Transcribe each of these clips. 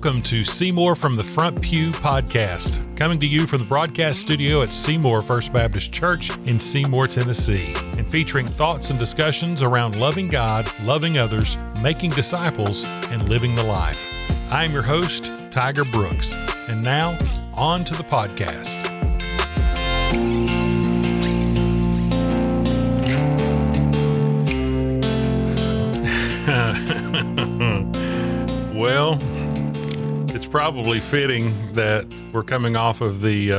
Welcome to Seymour from the Front Pew podcast, coming to you from the broadcast studio at Seymour First Baptist Church in Seymour, Tennessee, and featuring thoughts and discussions around loving God, loving others, making disciples, and living the life. I am your host, Tiger Brooks, and now on to the podcast. Well, it's probably fitting that we're coming off of the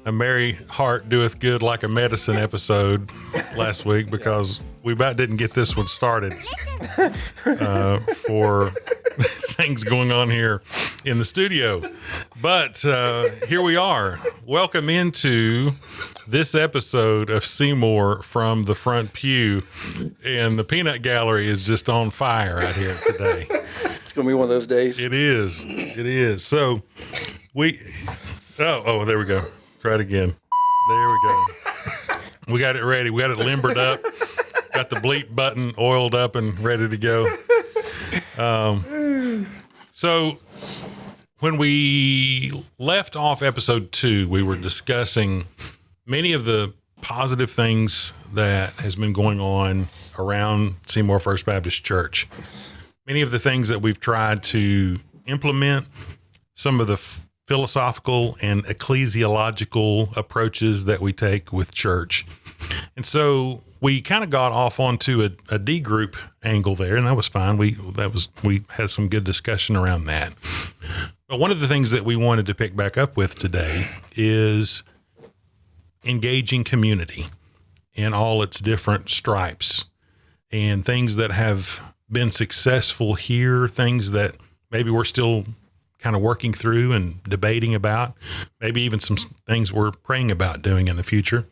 A Merry Heart Doeth Good Like a Medicine episode last week, because we about didn't get this one started for things going on here in the studio. But here we are. Welcome into this episode of Seymour from the Front Pew, and the peanut gallery is just on fire out here today. It's going to be one of those days. It is. It is. So there we go. Try it again. There we go. We got it ready. We got it limbered up. Got the bleep button oiled up and ready to go. So when we left off episode 2, we were discussing many of the positive things that has been going on around Seymour First Baptist Church. Many of the things that we've tried to implement, some of the philosophical and ecclesiological approaches that we take with church. And so we kind of got off onto a D group angle there, and that was fine. We had some good discussion around that. But one of the things that we wanted to pick back up with today is engaging community in all its different stripes, and things that have been successful here, things that maybe we're still kind of working through and debating about, maybe even some things we're praying about doing in the future.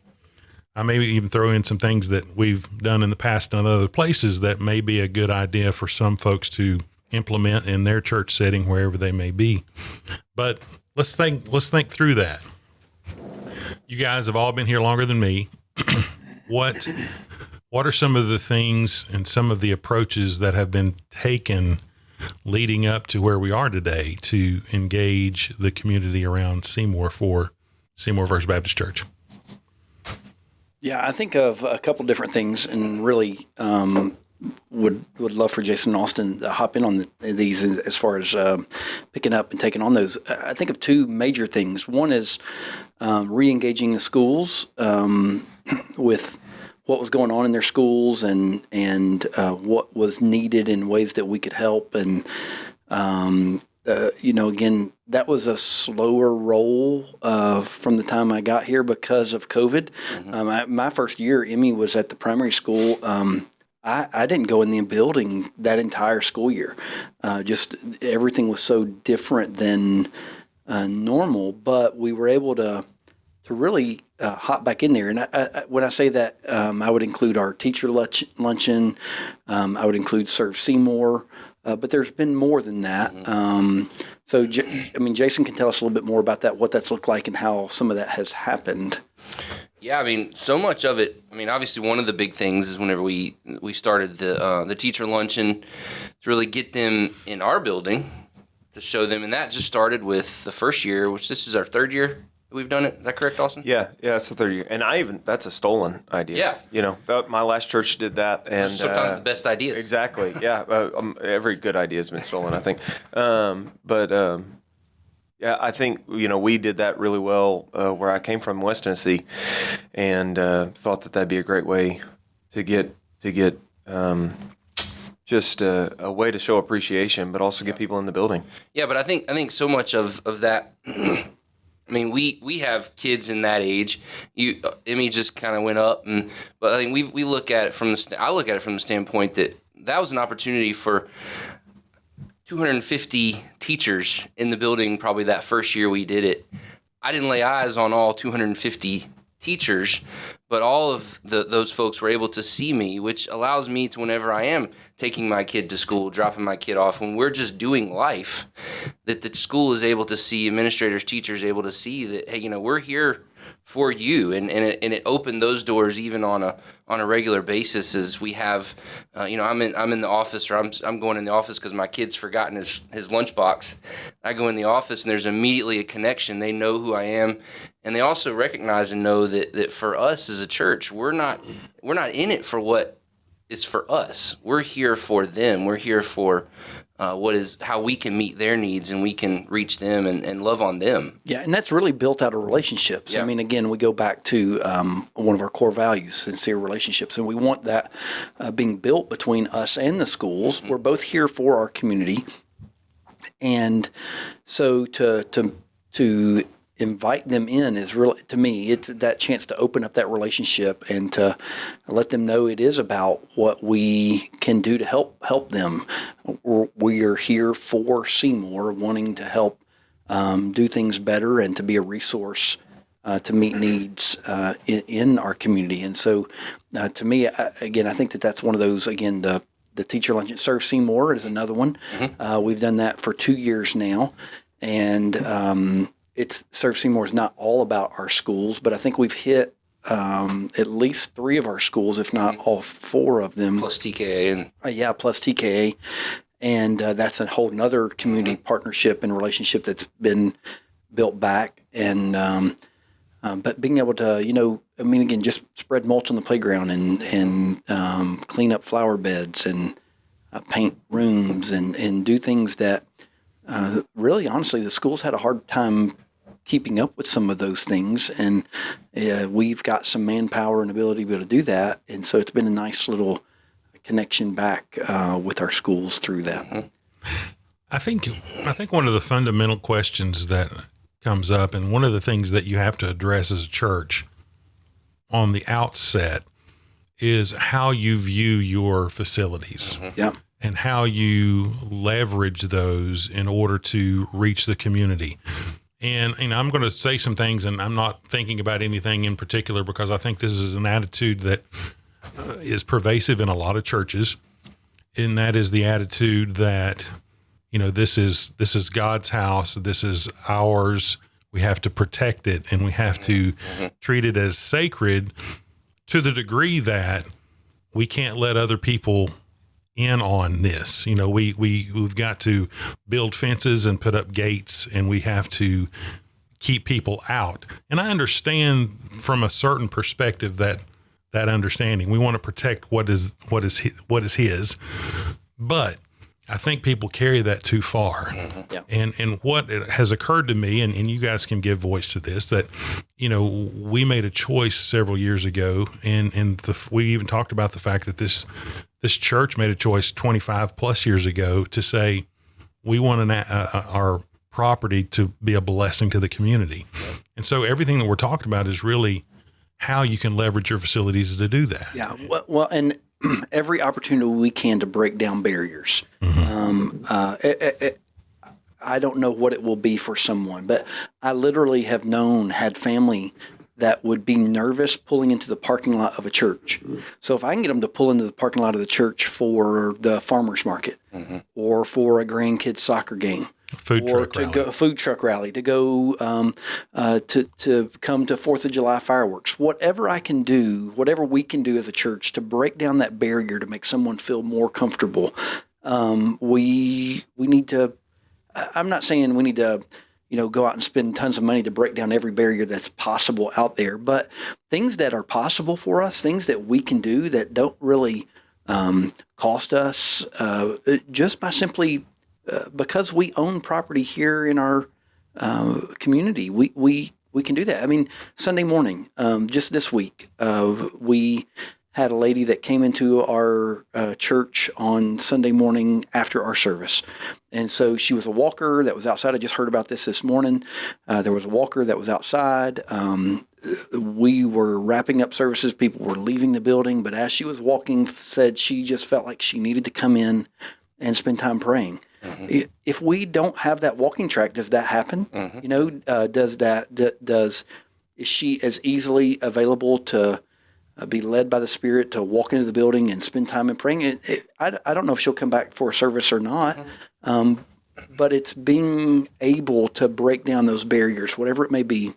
I maybe even throw in some things that we've done in the past in other places that may be a good idea for some folks to implement in their church setting, wherever they may be. But let's think through that. You guys have all been here longer than me. What are some of the things and some of the approaches that have been taken leading up to where we are today to engage the community around Seymour for Seymour First Baptist Church? Yeah, I think of a couple different things, and really would love for Jason and Austin to hop in on these as far as picking up and taking on those. I think of two major things. One is re-engaging the schools with what was going on in their schools and what was needed in ways that we could help. And, again, that was a slower roll from the time I got here because of COVID. Mm-hmm. My first year, Emmy was at the primary school. I didn't go in the building that entire school year. Just everything was so different than normal, but we were able to really hop back in there. And when I say that, I would include our teacher luncheon. I would include Serve Seymour, but there's been more than that. Mm-hmm. So, Jason can tell us a little bit more about that, what that's looked like and how some of that has happened. Yeah, so much of it, obviously one of the big things is whenever we started the teacher luncheon to really get them in our building to show them. And that just started with the first year, which this is our third year we've done it. Is that correct, Austin? Yeah, it's the third year. And that's a stolen idea. Yeah. My last church did that. And sometimes the best ideas. Exactly, yeah. Every good idea has been stolen, I think. Yeah, I think, we did that really well where I came from, West Tennessee, and thought that'd be a great way to get just a way to show appreciation, but also get people in the building. Yeah, but I think so much of that. We have kids in that age. Emmy just kind of went up, but I think we look at it I look at it from the standpoint that was an opportunity for 250 teachers in the building. Probably that first year we did it, I didn't lay eyes on all 250 teachers, but all of those folks were able to see me, which allows me to, whenever I am taking my kid to school, dropping my kid off, when we're just doing life, that the school is able to see, administrators, teachers able to see that, hey, we're here for you, and it opened those doors even on a regular basis. As we have, I'm in the office, or I'm going in the office because my kid's forgotten his lunchbox. I go in the office and there's immediately a connection. They know who I am, and they also recognize and know that for us as a church, we're not in it for what is for us. We're here for them. We're here for how we can meet their needs, and we can reach them and love on them. Yeah, and that's really built out of relationships. Yeah. I mean, again, we go back to one of our core values, sincere relationships, and we want that being built between us and the schools. Mm-hmm. We're both here for our community, and so to invite them in is really, to me, it's that chance to open up that relationship and to let them know it is about what we can do to help them. We are here for Seymour, wanting to help do things better and to be a resource to meet needs in our community. And so, to me, again, I think that's one of those. Again, the teacher lunch at Serve Seymour is another one. Mm-hmm. We've done that for 2 years now, and it's Serve Seymour is not all about our schools, but I think we've hit at least 3 of our schools, if not all 4 of them. Plus TKA. Plus TKA. And that's a whole other community partnership and relationship that's been built back. And but being able to, again, just spread mulch on the playground and clean up flower beds and paint rooms and do things that really, honestly, the schools had a hard time keeping up with some of those things, and we've got some manpower and ability to be able to do that, and so it's been a nice little connection back with our schools through that. Mm-hmm. I think one of the fundamental questions that comes up, and one of the things that you have to address as a church on the outset, is how you view your facilities. Mm-hmm. Yeah. And how you leverage those in order to reach the community. And I'm going to say some things, and I'm not thinking about anything in particular, because I think this is an attitude that is pervasive in a lot of churches, and that is the attitude that, this is God's house, this is ours, we have to protect it, and we have to treat it as sacred, to the degree that we can't let other people in on this. We've got to build fences and put up gates, and we have to keep people out. And I understand from a certain perspective that understanding. We want to protect what is his, but I think people carry that too far. Mm-hmm. Yeah. And what has occurred to me, and you guys can give voice to this, that, we made a choice several years ago, and we even talked about the fact that this church made a choice 25 plus years ago to say, we want our property to be a blessing to the community. And so everything that we're talking about is really how you can leverage your facilities to do that. Yeah. Well, and every opportunity we can to break down barriers. Mm-hmm. I don't know what it will be for someone, but I literally have had family that would be nervous pulling into the parking lot of a church. So if I can get them to pull into the parking lot of the church for the farmer's market, mm-hmm. or for a grandkids soccer game, food truck rally, to go to come to 4th of July fireworks, whatever I can do, whatever we can do as a church to break down that barrier to make someone feel more comfortable. We need to. I'm not saying we need to, go out and spend tons of money to break down every barrier that's possible out there, but things that are possible for us, things that we can do that don't really cost us, just by simply because we own property here in our community, we can do that. I mean, Sunday morning, just this week, we had a lady that came into our church on Sunday morning after our service. And so she was a walker that was outside. I just heard about this morning. There was a walker that was outside. We were wrapping up services. People were leaving the building. But as she was walking, said she just felt like she needed to come in and spend time praying. Mm-hmm. If we don't have that walking track, does that happen? Mm-hmm. Is she as easily available to be led by the Spirit to walk into the building and spend time in praying? I don't know if she'll come back for a service or not, but it's being able to break down those barriers, whatever it may be,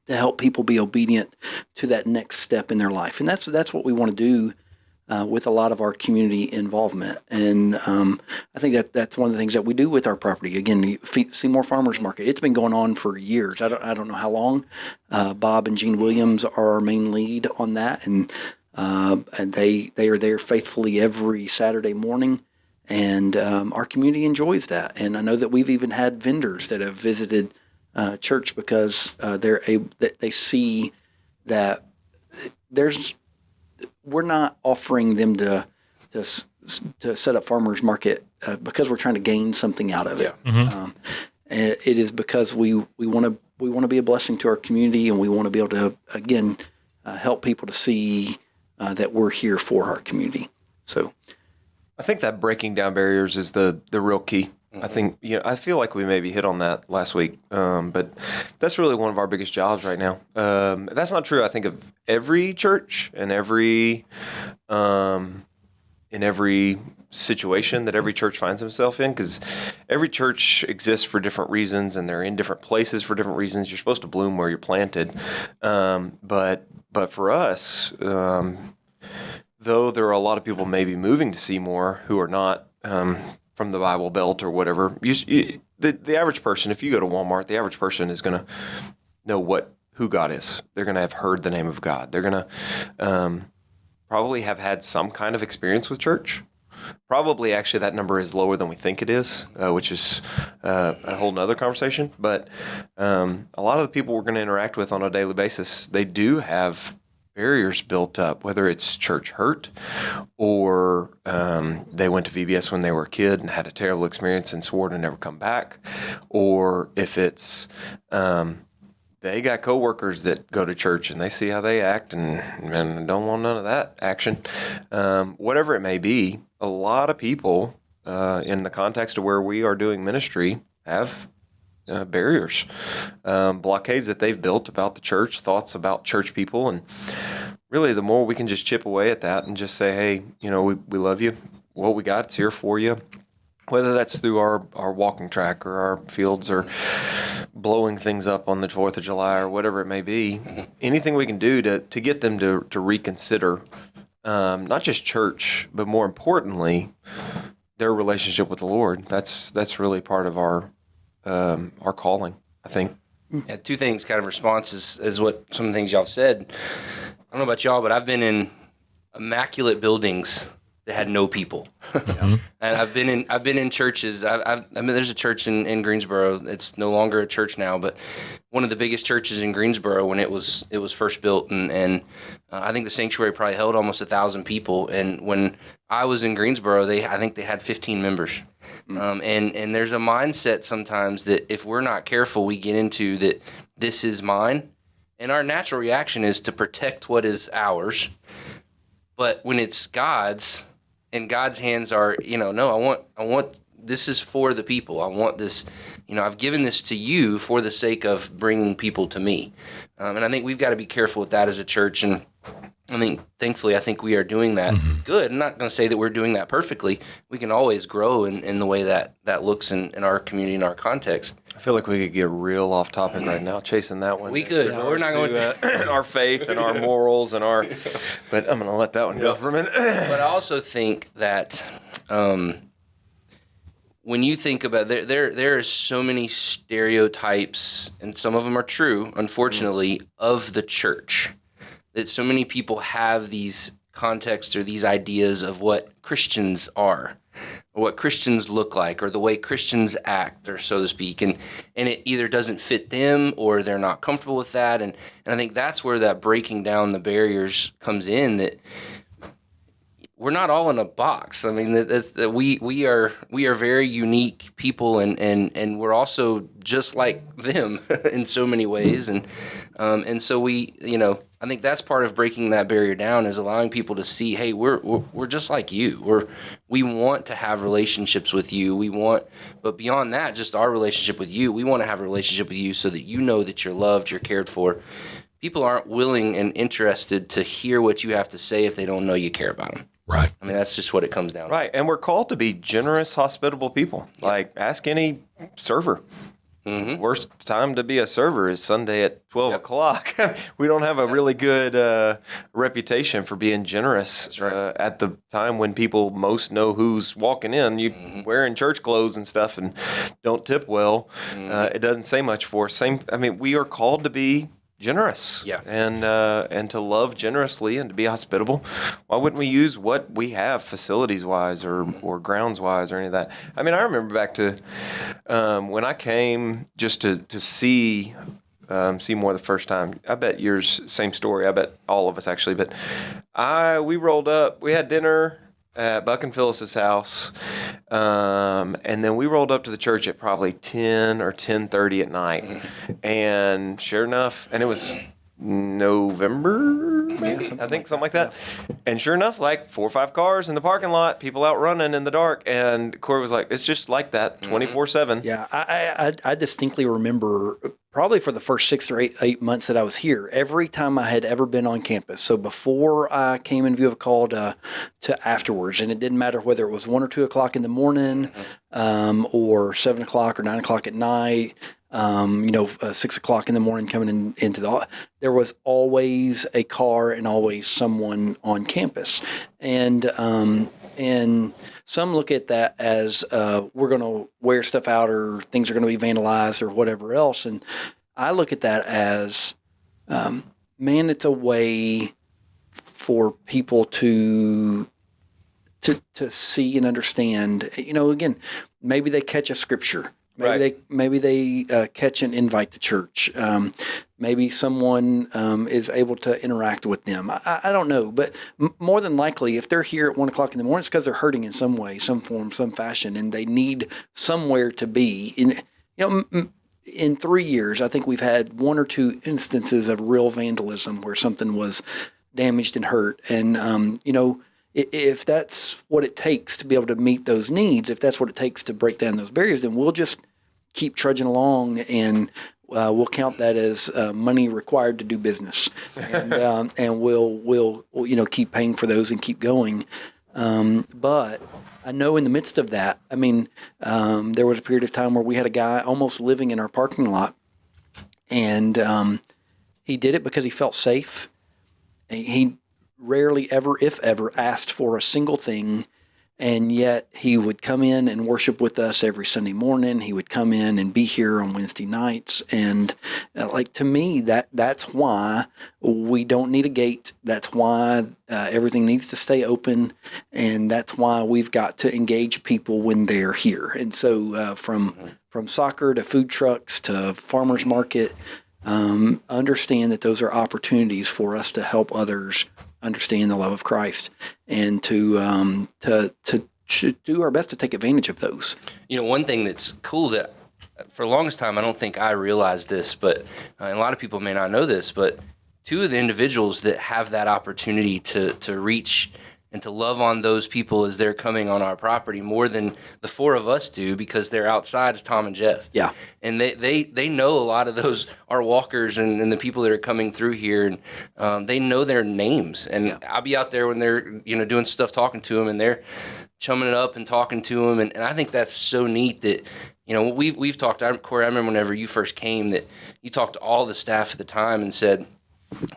to help people be obedient to that next step in their life. And that's what we want to do with a lot of our community involvement. And I think that's one of the things that we do with our property. Again, the Seymour Farmers Market, it's been going on for years. I don't know how long. Bob and Gene Williams are our main lead on that, and they are there faithfully every Saturday morning. And our community enjoys that. And I know that we've even had vendors that have visited church because they see that we're not offering them to set up farmers market because we're trying to gain something out of it. Yeah. It is because we want to be a blessing to our community, and we want to be able to again help people to see that we're here for our community. So I think that breaking down barriers is the real key. I think, I feel like we maybe hit on that last week, but that's really one of our biggest jobs right now. That's not true, I think, of every church and in every situation that every church finds himself in, because every church exists for different reasons, and they're in different places for different reasons. You're supposed to bloom where you're planted. But for us, though there are a lot of people maybe moving to Seymour who are not from the Bible Belt or whatever, the average person, if you go to Walmart, the average person is going to know who God is. They're going to have heard the name of God. They're going to probably have had some kind of experience with church. Probably, actually, that number is lower than we think it is, which is a whole nother conversation. But a lot of the people we're going to interact with on a daily basis, they do have barriers built up, whether it's church hurt or they went to VBS when they were a kid and had a terrible experience and swore to never come back, or if it's they got coworkers that go to church and they see how they act and don't want none of that action. Whatever it may be, a lot of people in the context of where we are doing ministry have barriers, blockades that they've built about the church, thoughts about church people. And really, the more we can just chip away at that and just say, hey, we love you. What we got, it's here for you. Whether that's through our walking track or our fields or blowing things up on the 4th of July or whatever it may be, anything we can do to get them to reconsider not just church, but more importantly, their relationship with the Lord. That's really part of our calling, I think. Yeah, two things kind of response is what some of the things y'all have said. I don't know about y'all, but I've been in immaculate buildings that had no people. And I've been in churches. I mean, there's a church in Greensboro. It's no longer a church now, but one of the biggest churches in Greensboro when it was first built, and I think the sanctuary probably held almost 1,000 people. And when I was in Greensboro, I think they had 15 members. And there's a mindset sometimes that if we're not careful, we get into that this is mine, and our natural reaction is to protect what is ours. But when it's God's, and God's hands are, no, I want this is for the people. I want this, I've given this to you for the sake of bringing people to me. And I think we've got to be careful with that as a church. And I think, thankfully, I think we are doing that good. I'm not going to say that we're doing that perfectly. We can always grow in the way that looks in our community, in our context. I feel like we could get real off topic right now, chasing that one. We could, but we're not going to our faith and our morals and but I'm going to let that one go for a minute. But I also think that when you think about there are so many stereotypes, and some of them are true, unfortunately, of the church, that so many people have these contexts or these ideas of what Christians are, or what Christians look like, or the way Christians act, or so to speak, and it either doesn't fit them or they're not comfortable with that, and I think that's where that breaking down the barriers comes in, that we're not all in a box. I mean, we are very unique people, and we're also just like them in so many ways, and so we, I think that's part of breaking that barrier down, is allowing people to see, hey, we're just like you. We want to have relationships with you. But beyond that, just our relationship with you, we want to have a relationship with you so that you know that you're loved, you're cared for. People aren't willing and interested to hear what you have to say if they don't know you care about them. Right. I mean, that's just what it comes down to. Right. And we're called to be generous, hospitable people. Yeah. Like, ask any server. Worst time to be a server is Sunday at 12 o'clock. We don't have a really good reputation for being generous at the time when people most know who's walking in. You wearing church clothes and stuff and don't tip well. It doesn't say much for us. We are called to be generous and to love generously and to be hospitable. Why wouldn't we use what we have facilities wise or grounds wise or any of that? I remember back to when I came just to see Seymour the first time. I bet yours, same story. I bet all of us actually, but we rolled up, we had dinner at Buck and Phyllis's house, and then we rolled up to the church at probably 10 or 10:30 at night, and sure enough, and it was November, I think, something like that. And sure enough, like 4 or 5 cars in the parking lot, people out running in the dark, and Corey was like, "It's just like that, 24/7." Yeah, I distinctly remember probably for the first 6 or 8 months that I was here, every time I had ever been on campus. So before I came in view of a call to afterwards, and it didn't matter whether it was 1 or 2 o'clock in the morning, or 7 o'clock or 9 o'clock at night. 6 o'clock in the morning coming into there was always a car and always someone on campus. And some look at that as we're going to wear stuff out or things are going to be vandalized or whatever else. And I look at that as, it's a way for people to see and understand, again, maybe they catch a scripture. Maybe they catch an invite to church. Maybe someone is able to interact with them. I don't know, but more than likely, if they're here at 1 o'clock in the morning, it's because they're hurting in some way, some form, some fashion, and they need somewhere to be. In 3 years, I think we've had 1 or 2 instances of real vandalism where something was damaged and hurt, and if that's what it takes to be able to meet those needs, if that's what it takes to break down those barriers, then we'll just keep trudging along, and we'll count that as money required to do business, and we'll keep paying for those and keep going. But I know in the midst of that, there was a period of time where we had a guy almost living in our parking lot, and he did it because he felt safe. He rarely ever, if ever, asked for a single thing, and yet he would come in and worship with us every Sunday morning. He would come in and be here on Wednesday nights, and to me, that's why we don't need a gate. That's why everything needs to stay open, and that's why we've got to engage people when they're here. And so, from soccer to food trucks to farmers market, understand that those are opportunities for us to help others understand the love of Christ, and to do our best to take advantage of those. One thing that's cool that for the longest time, I don't think I realized this, but a lot of people may not know this, but 2 of the individuals that have that opportunity to reach and to love on those people as they're coming on our property more than the 4 of us do, because they're outside, is Tom and Jeff. Yeah. And they know a lot of those, our walkers and the people that are coming through here, and they know their names. And I'll be out there when they're, doing stuff, talking to them, and they're chumming it up and talking to them. And I think that's so neat that, we've talked, Corey, I remember whenever you first came that you talked to all the staff at the time and said,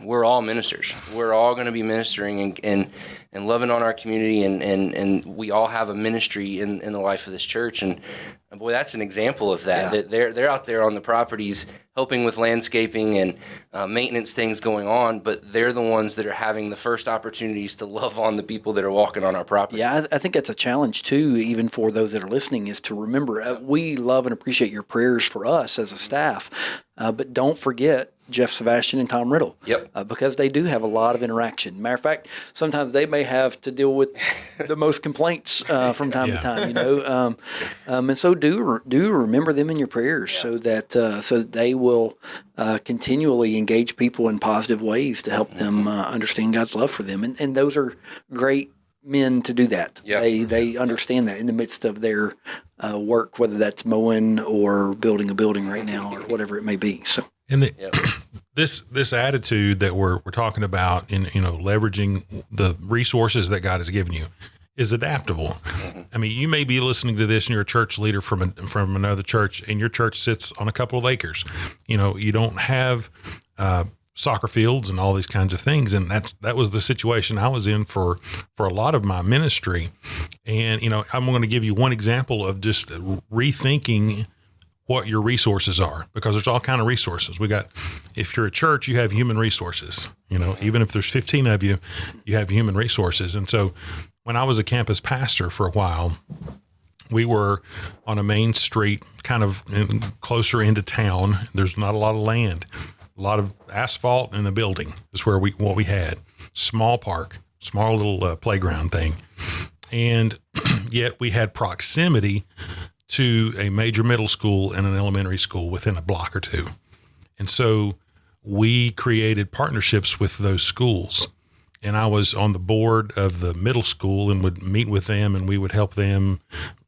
we're all ministers. We're all going to be ministering and loving on our community, and we all have a ministry in the life of this church. And boy, that's an example of that. Yeah. That they're out there on the properties helping with landscaping and maintenance things going on, but they're the ones that are having the first opportunities to love on the people that are walking on our property. Yeah, I think that's a challenge too, even for those that are listening, is to remember we love and appreciate your prayers for us as a staff, but don't forget Jeff Sebastian and Tom Riddle. Yep. Because they do have a lot of interaction. Matter of fact, sometimes they may have to deal with the most complaints from time to time. And so do remember them in your prayers, so that they will continually engage people in positive ways to help them understand God's love for them. And those are great men to do that. Yep. They understand that in the midst of their work, whether that's mowing or building a building right now or whatever it may be. So. And this attitude that we're talking about in leveraging the resources that God has given you, is adaptable. I mean, you may be listening to this and you're a church leader from another church, and your church sits on a couple of acres. You know, you don't have soccer fields and all these kinds of things. And that was the situation I was in for a lot of my ministry. And, you know, I'm going to give you one example of just rethinking what your resources are, because there's all kind of resources. If you're a church, you have human resources, you know, even if there's 15 of you, you have human resources. And so when I was a campus pastor for a while, we were on a main street, kind of closer into town. There's not a lot of land, a lot of asphalt in the building is what we had. Small park, small little playground thing. And yet we had proximity to a major middle school and an elementary school within a block or two. And so we created partnerships with those schools. And I was on the board of the middle school and would meet with them, and we would help them,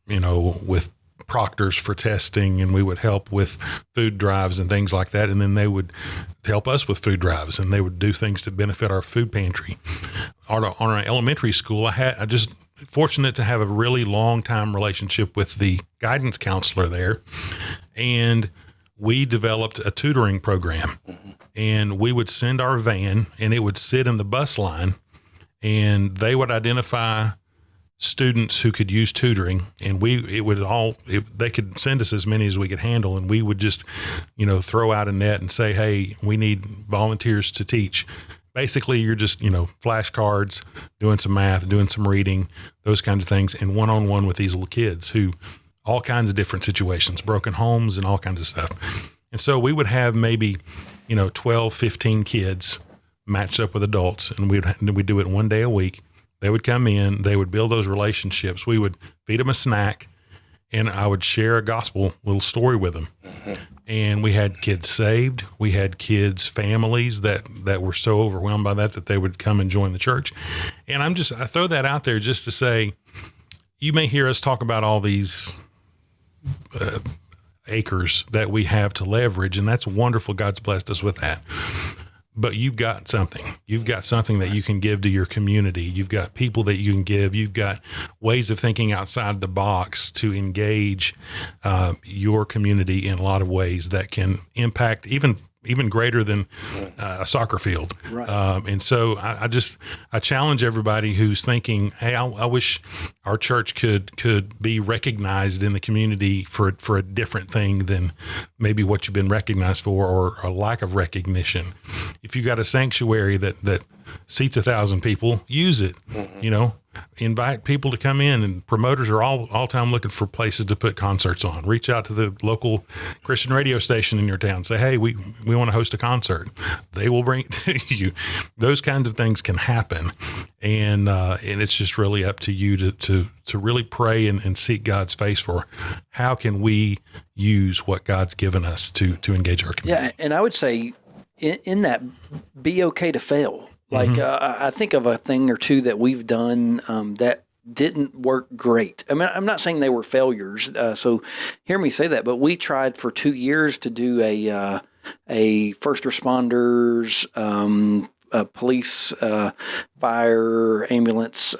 you know, with proctors for testing, and we would help with food drives and things like that. And then they would help us with food drives, and they would do things to benefit our food pantry. On our elementary school, I just fortunate to have a really long time relationship with the guidance counselor there. And we developed a tutoring program, and we would send our van, and it would sit in the bus line, and they would identify students who could use tutoring, and they could send us as many as we could handle, and we would just, you know, throw out a net and say, hey, we need volunteers to teach. Basically, you're just, you know, flashcards, doing some math, doing some reading, those kinds of things, and one-on-one with these little kids who, all kinds of different situations, broken homes and all kinds of stuff. And so we would have maybe, you know, 12, 15 kids matched up with adults, and we'd do it one day a week. They would come in, they would build those relationships. We would feed them a snack, and I would share a gospel little story with them. And we had kids saved. We had kids' families that were so overwhelmed by that they would come and join the church. And I throw that out there just to say, you may hear us talk about all these acres that we have to leverage, and that's wonderful. God's blessed us with that. But you've got something. You've got something that you can give to your community. You've got people that you can give. You've got ways of thinking outside the box to engage your community in a lot of ways that can impact even greater than a soccer field. Right. And so I challenge everybody who's thinking, hey, I wish our church could be recognized in the community for a different thing than maybe what you've been recognized for, or a lack of recognition. If you got a sanctuary that seats 1,000 people, use it. You know, invite people to come in, and promoters are all time looking for places to put concerts on. Reach out to the local Christian radio station in your town. Say, hey, we want to host a concert. They will bring it to you. Those kinds of things can happen. And it's just really up to you to really pray and seek God's face for how can we use what God's given us to engage our community. Yeah. And I would say in that, be okay to fail. Like, I think of a thing or two that we've done that didn't work great. I mean, I'm not saying they were failures, so hear me say that, but we tried for 2 years to do a first responders, police, fire, ambulance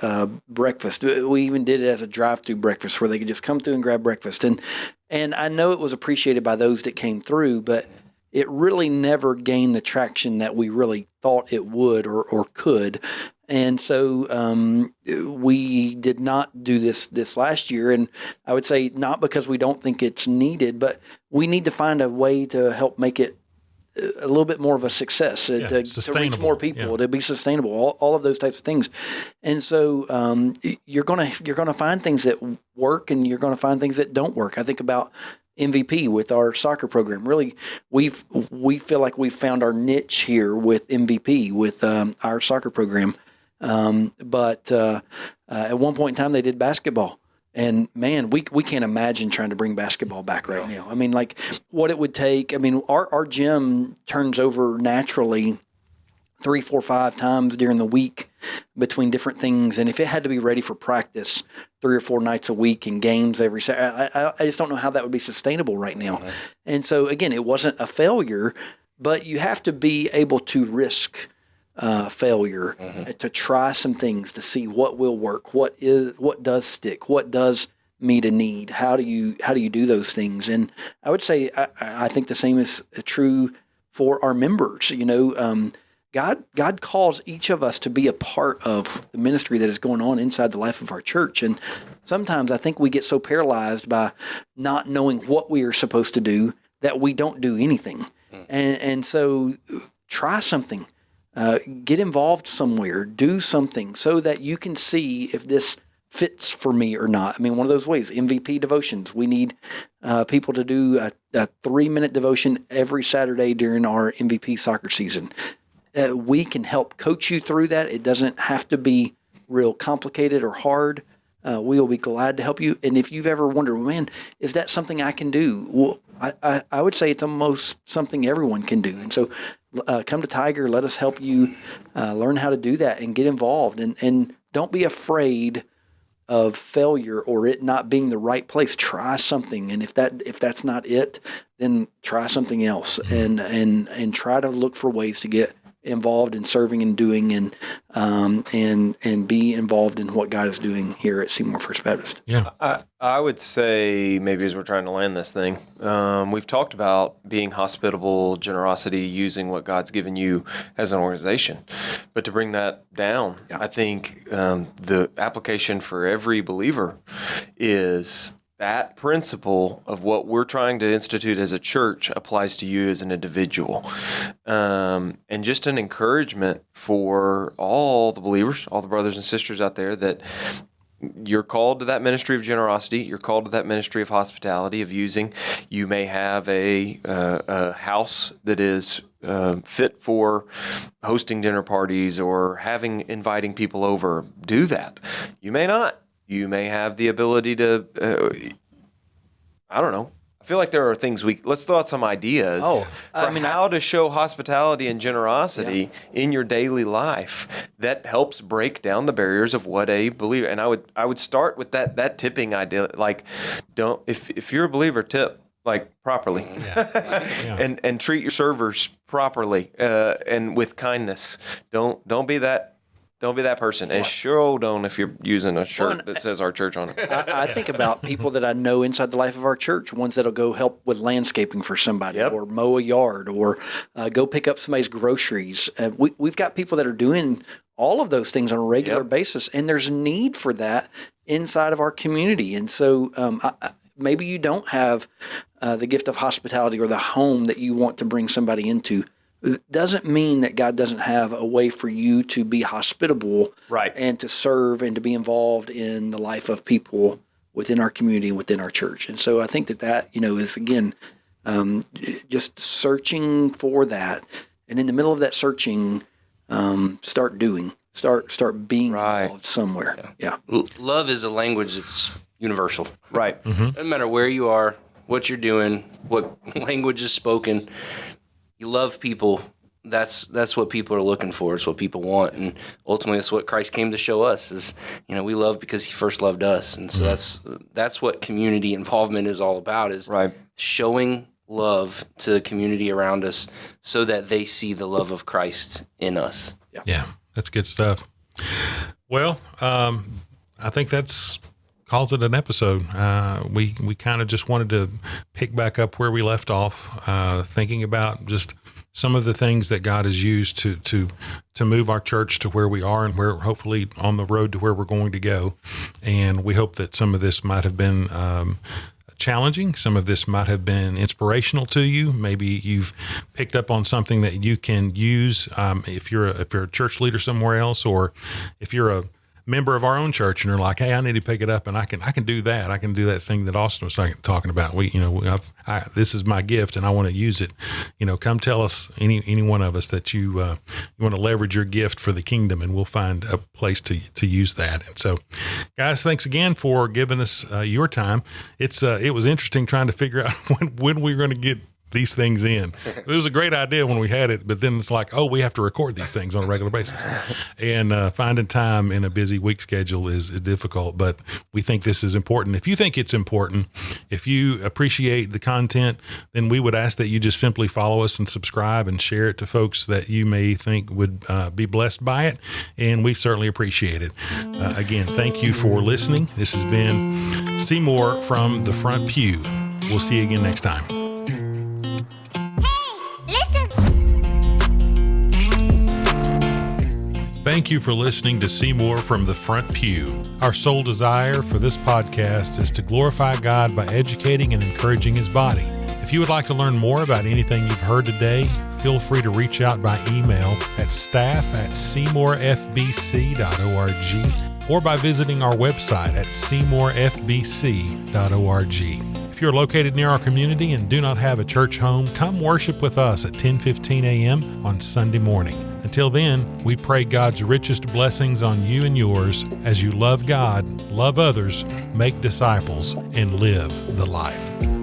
breakfast. We even did it as a drive-through breakfast where they could just come through and grab breakfast. And I know it was appreciated by those that came through, but it really never gained the traction that we really thought it would or could. And so we did not do this last year. And I would say not because we don't think it's needed, but we need to find a way to help make it a little bit more of a success, to reach more people, to be sustainable, all of those types of things. And so you're gonna find things that work, and you're gonna find things that don't work. I think about MVP with our soccer program. Really, we feel like we've found our niche here with MVP with our soccer program. But at one point in time, they did basketball. And man, we can't imagine trying to bring basketball back right now. I mean, like what it would take. I mean, our gym turns over naturally 3, 4, 5 times during the week between different things. And if it had to be ready for practice 3 or 4 nights a week and games every Saturday, I just don't know how that would be sustainable right now. Mm-hmm. And so again, it wasn't a failure, but you have to be able to risk failure, to try some things to see what will work, what does stick, what does meet a need. How do you do those things? And I would say I think the same is true for our members. God calls each of us to be a part of the ministry that is going on inside the life of our church. And sometimes I think we get so paralyzed by not knowing what we are supposed to do that we don't do anything. And so try something. Get involved somewhere. Do something so that you can see if this fits for me or not. I mean, one of those ways, MVP devotions. We need people to do a 3-minute devotion every Saturday during our MVP soccer season. We can help coach you through that. It doesn't have to be real complicated or hard. We will be glad to help you. And if you've ever wondered, man, is that something I can do? Well, I would say it's almost something everyone can do. And so come to Tiger. Let us help you learn how to do that and get involved. And don't be afraid of failure or it not being the right place. Try something. And if that's not it, then try something else and try to look for ways to get involved in serving and doing and be involved in what God is doing here at Seymour First Baptist. Yeah. I would say, maybe as we're trying to land this thing, we've talked about being hospitable, generosity, using what God's given you as an organization. But to bring that down, I think the application for every believer is that principle of what we're trying to institute as a church applies to you as an individual. And just an encouragement for all the believers, all the brothers and sisters out there, that you're called to that ministry of generosity. You're called to that ministry of hospitality, of using. You may have a house that is fit for hosting dinner parties or inviting people over. Do that. You may not. You may have the ability to, I don't know. I feel like there are things let's throw out some ideas how to show hospitality and generosity in your daily life that helps break down the barriers of what a believer. And I would start with that tipping idea. Like, if you're a believer, tip like properly, and treat your servers properly and with kindness. Don't be that. Don't be that person. And sure don't if you're using a shirt that says our church on it. I think about people that I know inside the life of our church, ones that'll go help with landscaping for somebody or mow a yard or go pick up somebody's groceries. We've got people that are doing all of those things on a regular basis, and there's need for that inside of our community. And so maybe you don't have the gift of hospitality or the home that you want to bring somebody into. It doesn't mean that God doesn't have a way for you to be hospitable and to serve and to be involved in the life of people within our community and within our church. And so I think that is, again, just searching for that. And in the middle of that searching, start being involved somewhere. Yeah. Love is a language that's universal. Right. Mm-hmm. Doesn't matter where you are, what you're doing, what language is spoken. You love people. That's what people are looking for. It's what people want, and ultimately, that's what Christ came to show us. Is we love because He first loved us, and so that's what community involvement is all about. Is showing love to the community around us, so that they see the love of Christ in us. Yeah, that's good stuff. Well, I think that's calls it an episode. We kind of just wanted to pick back up where we left off, thinking about just some of the things that God has used to move our church to where we are and where hopefully on the road to where we're going to go. And we hope that some of this might have been challenging. Some of this might have been inspirational to you. Maybe you've picked up on something that you can use if you're a church leader somewhere else, or if you're a member of our own church and you're like, hey, I need to pick it up and I can do that. I can do that thing that Austin was talking about. This is my gift and I want to use it. Come tell us, any one of us, that you want to leverage your gift for the kingdom, and we'll find a place to use that. And so, guys, thanks again for giving us your time. It was interesting trying to figure out when we were going to get these things in. It was a great idea when we had it, but then it's like, oh, we have to record these things on a regular basis. And finding time in a busy week schedule is difficult, but we think this is important. If you think it's important, if you appreciate the content, then we would ask that you just simply follow us and subscribe and share it to folks that you may think would be blessed by it. And we certainly appreciate it. Again, thank you for listening. This has been Seymour from the Front Pew. We'll see you again next time. Thank you for listening to Seymour from the Front Pew. Our sole desire for this podcast is to glorify God by educating and encouraging His body. If you would like to learn more about anything you've heard today, feel free to reach out by email at staff@seymourfbc.org or by visiting our website at seymourfbc.org. If you're located near our community and do not have a church home, come worship with us at 10:15 a.m. on Sunday morning. Until then, we pray God's richest blessings on you and yours as you love God, love others, make disciples, and live the life.